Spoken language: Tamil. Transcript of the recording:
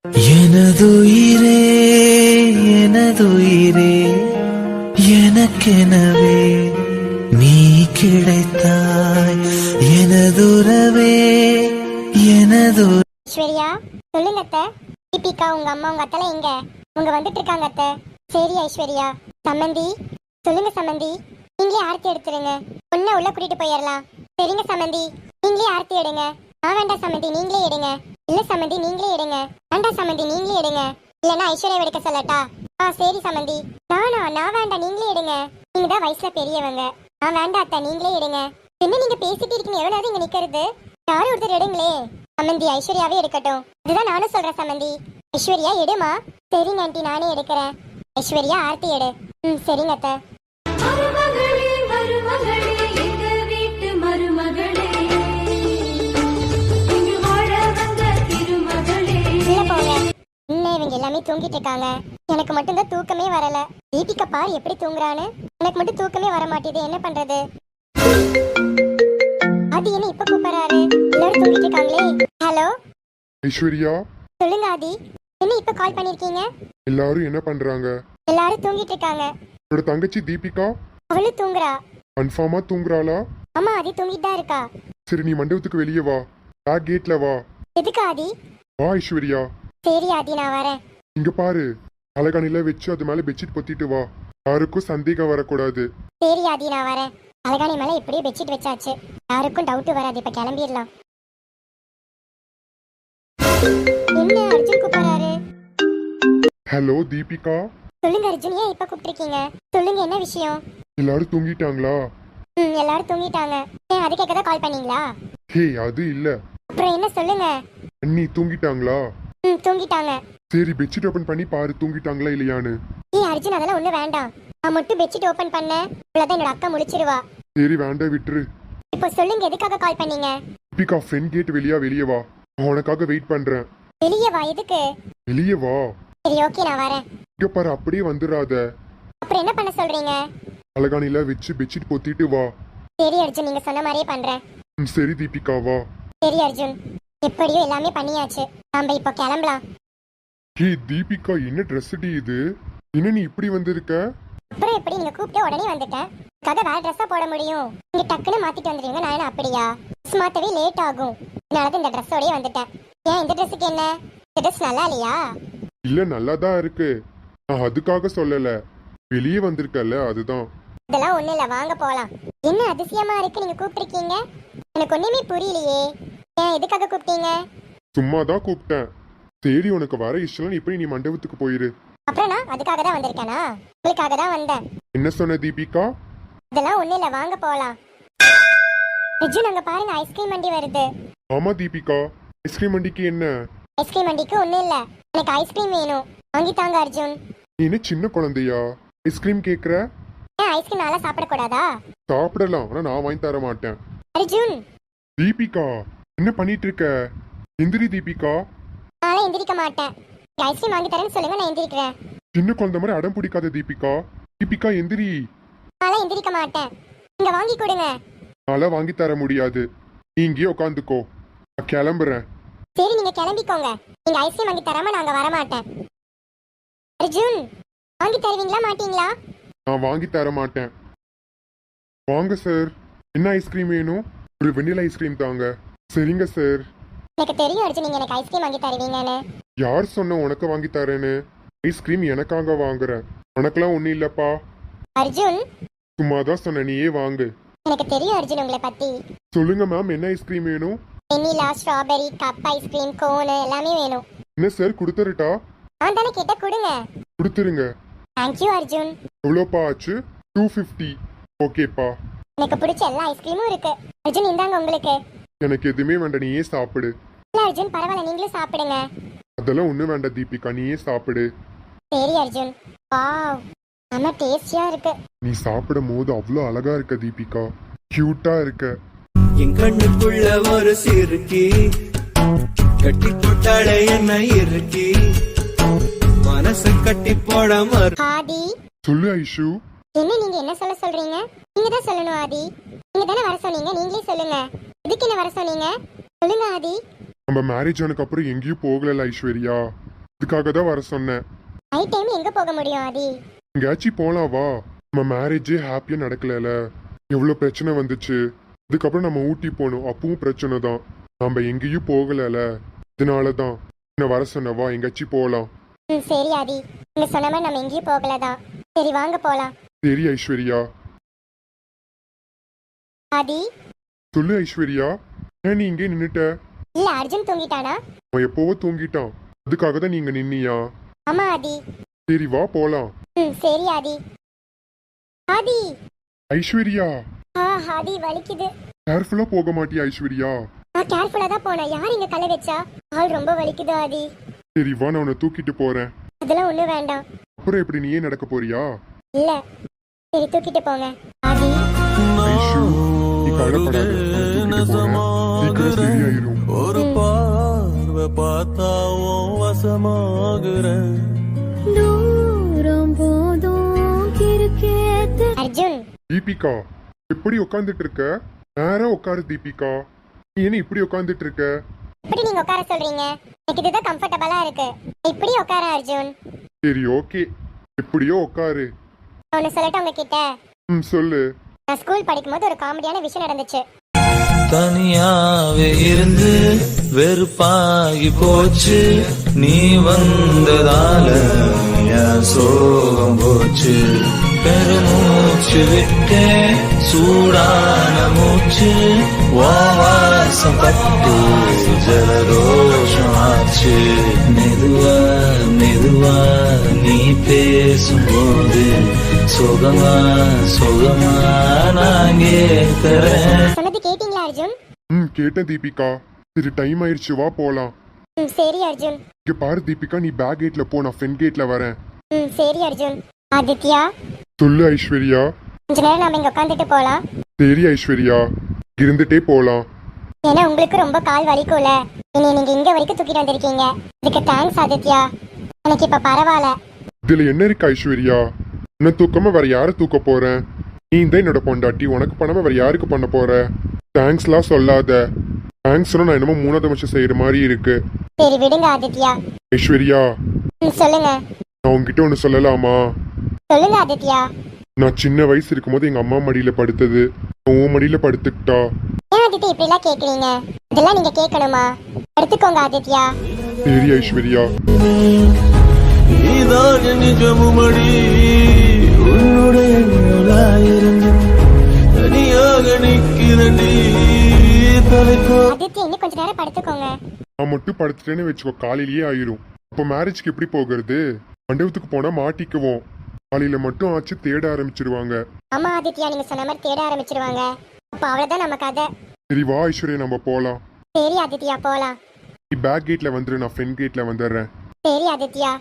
எனதுயிரே எனதுயிரே எனக்கெனவே நீ கிடைத்தாய் எனதுறவே எனது. ஐஸ்வர்யா சொல்லுங்க அத்தை. தீபிகா உங்க அம்மா உங்க அத்தல எங்க? உங்க வந்துட்டு இருக்காங்க அத்தை. சரி ஐஸ்வர்யா. சம்மந்தி சொல்லுங்க சம்மந்தி. நீங்களே ஆர்த்தி எடுத்துருங்க. பொண்ணை உள்ள கூட்டிட்டு போயிடலாம். சரிங்க சம்மந்தி, நீங்களே ஆர்த்தி எடுங்க. வேண்டாம் சம்மந்தி, நீங்களே எடுங்க. இல்ல சம்மந்தி, நீங்களே எடுங்க. வேண்டாம் சம்மந்தி, நீங்களே எடுங்க. இல்லன்னா ஐஸ்வர்யா எடுக்க சொல்லட்டா? சரி சம்மந்தி. நான் வேண்டாம், நீங்களே எடுங்க. நீங்க தான் வயசுல பெரியவங்க. வேண்டாம் அத்தை, நீங்களே எடுங்க. என்ன நீங்க பேசிட்டு இருக்கீங்க? எவ்வளவு இங்க நிக்கிறது? யாரும் ஒருத்தர் எடுங்களே. சம்மந்தி ஐஸ்வர்யாவே எடுக்கட்டும். இதுதான் நானும் சொல்றேன் சம்மந்தி. ஐஸ்வர்யா எடுமா. சரிங்க ஆண்டி, நானே எடுக்கிறேன். ஐஸ்வர்யா ஆர்த்தி எடு. சரிங்க அத்தை. இவங்க எல்லாமே தூங்கிட்டு இருக்காங்க. எனக்கு மட்டும் தான் தூக்கமே வரல. தீபிகா பார் எப்படி தூங்குறான்னு. எனக்கு மட்டும் தூக்கமே வர மாட்டேது. என்ன பண்றது? ஆதி என்ன இப்ப கூப்பிடுறாரு? எல்லாரும் தூங்கிட்டு இருக்காங்களே. ஹலோ ஐஸ்வர்யா. சொல்லுங்க ஆதி. என்ன இப்ப கால் பண்ணிருக்கீங்க? எல்லாரும் என்ன பண்றாங்க? எல்லாரும் தூங்கிட்டு இருக்காங்க. உன்னோட தங்கச்சி தீபிகா அவளும் தூங்குறா. கன்ஃபார்மா தூங்குறாளா? ஆமா ஆதி தூங்கிட்டு தான் இருக்கா. சரி, நீ மண்டபத்துக்கு வெளியே வா. பேக் கேட்ல வா. எதுக்கு ஆதி? வா ஐஸ்வர்யா. சரி ஆதி, நான் வரேன். இங்க பாரு, அலகானில வச்சு அது மேல பெட்ஷீட் பொத்திட்டு வா. யாருக்கும் சந்தேகம் வரக்கூடாது. சரி ஆதி, நான் வரேன். அலகானி மேல எப்படியும் பெட்ஷீட் வச்சாச்சு. யாருக்கும் டவுட் வராது. இப்ப கிளம்பிடலாம். என்ன அர்ஜுன் கூப்பிடுறாரு? ஹலோ தீபிகா. சொல்லுங்க அர்ஜுன், ஏன் இப்ப கூப்பிட்டிருக்கீங்க? சொல்லுங்க, என்ன விஷயம்? எல்லாரும் தூங்கிட்டாங்களா? எல்லாரும் தூங்கிட்டாங்க. ஏன் அது கேட்க தான் கால் பண்ணீங்களா? ஹே, அது இல்ல. அப்புறம் என்ன சொல்லுங்க. அண்ணி தூங்கிட்டாங்களா? தூங்கிட்டாங்க. சரி, பெட்ஷீட் ஓபன் பண்ணி பாரு தூங்கிட்டாங்களா இல்லையான்னு. அர்ஜுன் அதெல்லாம் ஒண்ணு வேண்டாம். நான் மட்டும் பெட்ஷீட் ஓபன் பண்ண அவ்வளவுதான் என்னோட அக்கா முழிச்சிருவா. சரி வேண்டாம், விட்டுரு. இப்போ சொல்லுங்க, எதுக்காக கால் பண்ணீங்க? தீபிகா, ஃப்ரெண்ட் கேட் வெளியே வா. நான் உனக்காக வெயிட் பண்றேன். வெளியே வா. எதுக்கு? வெளியே வா. சரி ஓகே, நான் வரேன். இங்க பாரு, அப்படியே வந்துடாத. அப்புறம் என்ன பண்ண சொல்றீங்க? அலகானில வச்சு பெட்ஷீட் பொத்திட்டு வா. சரி அர்ஜுன், நீங்க சொன்ன மாதிரியே பண்றேன். சரி தீபிகா, வா. சரி அர்ஜுன், எப்படியோ எல்லாமே பண்ணியாச்சு. நாம இப்போ கிளம்பலாம். ஹே தீபிகா, என்ன ட்ரெஸ் டி இது? என்ன நீ இப்படி வந்திருக்க? அப்புறம் எப்படி? நீங்க கூப்பிட்டு உடனே வந்துட்டேன். அதுக்காக வேற ட்ரெஸ்ஸா போட முடியும்? நீங்க டக்குன்னு மாத்திட்டு வந்துடுவீங்க. நான் என்ன அப்படியா? ட்ரெஸ் மாத்தவே லேட் ஆகும். அதனால இந்த ட்ரெஸ்ஸோடய வந்துட்டேன். ஏன் இந்த ட்ரெஸ்ஸுக்கு என்ன? இந்த ட்ரெஸ் நல்லா இல்லையா? இல்ல, நல்லாதான் இருக்கு. நான் அதுக்காக சொல்லல. வெளியே வந்திருக்கல, அதுதான். இதெல்லாம் ஒண்ணு இல்ல, வாங்க போலாம். என்ன அதிசயமா இருக்கு நீங்க கூப்பிட்டிருக்கீங்க? எனக்கு ஒண்ணுமே புரியலையே. ஏன் எதுக்காக கூப்பிட்டீங்க? சும்மா தான் கூப்பிட்டேன். சரி, உனக்கு வர இஷ்டம் இப்படி நீ மண்டபத்துக்கு போயிரு. அப்புறம் நான் அதுக்காக தான் வந்திருக்கேனா? உங்களுக்காக தான் வந்தேன். என்ன சொன்ன தீபிகா? இதெல்லாம் ஒண்ணு இல்ல, வாங்க போலாம். அர்ஜுன் அங்க பாருங்க, ஐஸ்கிரீம் வண்டி வருது. ஆமா தீபிகா, ஐஸ்கிரீம் வண்டிக்கு என்ன? ஐஸ்கிரீம் வண்டிக்கு ஒண்ணு இல்ல, எனக்கு ஐஸ்கிரீம் வேணும். வாங்கி தாங்க அர்ஜுன். நீ என்ன சின்ன குழந்தையா ஐஸ்கிரீம் கேக்குற? ஏன் ஐஸ்கிரீம் நல்லா சாப்பிடக்கூடாதா? சாப்பிடலாம், ஆனா நான் வாங்கி தர மாட்டேன். அர்ஜுன். தீபிகா, என்ன பண்ணிட்டு இருக்க? எந்திரி தீபிகா. நான் எந்திரிக்க மாட்டேன். ஐஸ்கிரீம் வாங்கி தரேன்னு சொல்லுங்க, நான் எந்திரிக்கிறேன். சின்ன குழந்தை மாதிரி அடம் பிடிக்காத தீபிகா. தீபிகா எந்திரி. நான் எந்திரிக்க மாட்டேன். நீங்க வாங்கி கொடுங்க. நாளை வாங்கி தர முடியாது. நீ இங்கேயே உட்காந்துக்கோ, நான் கிளம்புறேன். சரி, நீங்க கிளம்பிக்கோங்க. நீங்க ஐஸ்கிரீம் வாங்கி தராம நாங்க வர மாட்டேன். அர்ஜுன், வாங்கி தருவீங்களா மாட்டீங்களா? நான் வாங்கி தர மாட்டேன். வாங்க சார், என்ன ஐஸ்கிரீம் வேணும்? ஒரு வெண்ணிலா ஐஸ்கிரீம் தாங்க. சரிங்க சார். எனக்கு தெரியும் அர்ஜுன், நீங்க எனக்கு ஐஸ்கிரீம் வாங்கி தருவீங்கன்னு. யார் சொன்ன உனக்கு வாங்கி தரேன்னு? ஐஸ்கிரீம் எனக்காக வாங்குறேன், உனக்கெல்லாம் ஒன்றும் இல்லப்பா. அர்ஜுன், சும்மா தான் சொன்ன, நீயே வாங்கு. எனக்கு தெரியும் அர்ஜுன் உங்களை பத்தி. சொல்லுங்க மேம், என்ன ஐஸ்கிரீம் வேணும்? வெண்ணிலா, ஸ்ட்ராபெரி, கப் ஐஸ்கிரீம், கோன் எல்லாமே வேணும். என்ன சார், கொடுத்துருட்டா? நான் தானே கேட்ட, கொடுங்க. கொடுத்துருங்க. தேங்க்யூ அர்ஜுன். எவ்வளோப்பா ஆச்சு? 250. ஓகேப்பா. எனக்கு பிடிச்ச எல்லா ஐஸ்கிரீமும் இருக்கு. அர்ஜுன் இந்தாங்க உங்களுக்கு. எனக்கு எதுவுமே வேண்டாம், நீயே சாப்பிடு. இல்ல அர்ஜுன், பரவாயில்ல, நீங்களும் சாப்பிடுங்க. அதெல்லாம் ஒன்றும் வேண்டாம் தீபிகா, நீயே சாப்பிடு. சரி அர்ஜுன். வாவ், நல்லா டேஸ்டியா இருக்கு. நீ சாப்பிடும் போது அவ்வளோ அழகா இருக்க தீபிகா, கியூட்டா இருக்க. என் கண்ணுக்குள்ள ஒரு சிறுக்கி கட்டி போட்டாளே என்ன இருக்கி மனசு கட்டி போட ஆதி. சொல்லு ஐஷு. என்ன நீங்க என்ன சொல்ல சொல்றீங்க? நீங்க தான் சொல்லணும் ஆதி. நீங்க தானே வர சொன்னீங்க, நீங்களே சொல்லுங்க. எதுக்கு என்ன வர சொன்னீங்க? சொல்லுங்க ஆதி. நம்ம மேரேஜ் ஆனதுக்கு அப்புறம் எங்கேயும் போகல ஐஸ்வர்யா. இதுக்காக தான் வர சொன்னேன். நைட் டைம் எங்க போக முடியும் ஆதி? எங்கேயாச்சும் போலாம் வா. நம்ம மேரேஜே ஹாப்பியா நடக்கல. எவ்வளவு பிரச்சனை வந்துச்சு. இதுக்கப்புறம் நம்ம ஊட்டி போகணும், அப்பவும் பிரச்சனை தான். நம்ம எங்கேயும் போகல, இதனாலதான் என்ன வர சொன்ன. வா எங்கேயாச்சும் போகலாம். சரி ஆதி, நீங்க சொன்ன மாதிரி நம்ம எங்கேயும் போகலதான். சரி வாங்க போலாம். சரி ஐஸ்வர்யா. ஆதி. சொல்லு ஐஸ்வர்யா, ஏன் நீ இங்கே நின்னுட்ட? இல்ல அர்ஜுன் தூங்கிட்டானா? அவன் எப்போவோ தூங்கிட்டான், அதுக்காக தான் நீங்க நின்னியா? ஆமா ஆதி. சரி வா போலாம். சரி ஆதி. ஆதி. ஐஸ்வர்யா. ஆதி வலிக்குது. கேர்ஃபுல்லா போக மாட்டியா ஐஸ்வர்யா? நான் கேர்ஃபுல்லா தான் போனேன். யார் இங்க கலை வச்சா? கால் ரொம்ப வலிக்குது ஆதி. சரி வா, நான் உன்னை தூக்கிட்டு போறேன். அதெல்லாம் ஒண்ணும் வேண்டாம். அப்புறம் எப்படி நீயே நடக்க போறியா? இல்ல, சரி தூக்கிட்டு போங்க. ஆதி. ஐஷு, நீ கவலைப்படாத, நான் தூக்கிட்டு போறேன். சீக்கிரம் சரியாயிரும். ஒரு பார்வை பார்த்தாவும் வசமாகுறேன். தூரம் போதும் கிறுக்கேத்து. அர்ஜுன். தீபிகா, எப்படி உட்காந்துட்டு இருக்க? நேரா உட்காரு தீபிகா. நீ என்ன இப்படி உட்காந்துட்டு இருக்க? எப்படி நீங்க உட்கார சொல்றீங்க? எனக்கு இதுதான் கம்ஃபர்டபுளா இருக்கு. இப்படி உட்கார அர்ஜுன். சரி ஓகே, எப்படியோ உட்காரு. ஒன்னு சொல்லட்டும் உங்ககிட்ட. சொல்லு. நான் ஸ்கூல் படிக்கும்போது ஒரு காமெடியான விஷயம் நடந்துச்சு. தனியாவே இருந்து வெறுப்பாகி போச்சு, நீ வந்ததால என் சோகம் போச்சு. பெருமூச்சு விட்டே சூடான மூச்சு, வாசம் பட்டு ஜலதோஷம் ஆச்சு. மெதுவா மெதுவா நீ பேசும்போது சுகமா சுகமா நான் கேட்கிறேன். சொன்னது கேட்டீங்களா அர்ஜுன்? கேட்டேன் தீபிகா. சரி டைம் ஆயிடுச்சு, வா போலாம். சரி அர்ஜுன். இங்க பாரு தீபிகா, நீ பேக் கேட்ல போ, நான் ஃப்ரண்ட் கேட்ல வரேன். சரி அர்ஜுன். ஆதித்யா. சொல்லு ஐஸ்வர்யா. கொஞ்ச நேரம் நாம இங்க உட்காந்துட்டு போலாம். சரி ஐஸ்வர்யா, இருந்துட்டே போலாம். ஏன்னா உங்களுக்கு ரொம்ப கால் வலிக்கும்ல, இனி நீங்க இங்க வரைக்கும் தூக்கிட்டு வந்திருக்கீங்க. இதுக்கு தேங்க்ஸ் ஆதித்யா. எனக்கு இப்ப பரவாயில்ல. இதுல என்ன இருக்கு ஐஸ்வர்யா? என்ன தூக்கமா வேற யார தூக்க போறேன்? நீ தான் என்னோட பொண்டாட்டி, உனக்கு பண்ணாம வேற யாருக்கு பண்ண போற? தேங்க்ஸ்லாம் சொல்லாத. தேங்க்ஸ் நான் என்னமோ மூணாவது வருஷம் செய்யற மாதிரி இருக்கு. சரி விடுங்க ஆதித்யா. ஐஸ்வர்யா, சொல்லுங்க. நான் உன்கிட்ட ஒண்ணு சொல்லலாமா? சொல்லுங்க ஆதித்யா. நான் சின்ன வயசு இருக்கும்போது எங்க அம்மா மடியில படுத்தது, உன் மடியில படுத்துக்கிட்டா. ஏன் ஆதித்யா இப்படி எல்லாம் கேக்குறீங்க? இதெல்லாம் நீங்க கேட்கணுமா? எடுத்துக்கோங்க ஆதித்யா. சரி ஐஸ்வர்யா. இதாக நிஜமுமடி, உன்னுடைய நிழலாயிருந்து தனியாக நிற்கிறடி தலைக்கோ. ஆதித்யா இன்னும் கொஞ்ச நேரம் படுத்துக்கோங்க. நான் மட்டும் படுத்துட்டேன்னு வச்சுக்கோ, காலையிலேயே ஆயிரும். அப்ப மேரேஜ்க்கு எப்படி போகிறது? மண்டபத்துக்கு போனா மாட்டிக்குவோம். காலையில மட்டும் ஆச்சு தேட ஆரம்பிச்சிருவாங்க. ஆமா ஆதித்யா, நீங்க சொன்ன மாதிரி தேட ஆரம்பிச்சிருவாங்க. அப்ப அவ்வளவுதான் நம்ம கதை. சரி வா ஐஸ்வர்யா, நம்ம போலாம். சரி ஆதித்யா போலாம். நீ பேக் கேட்ல வந்துரு, நான் ஃப்ரண்ட் கேட்ல வந்துடுறேன். சரி ஆதித்யா.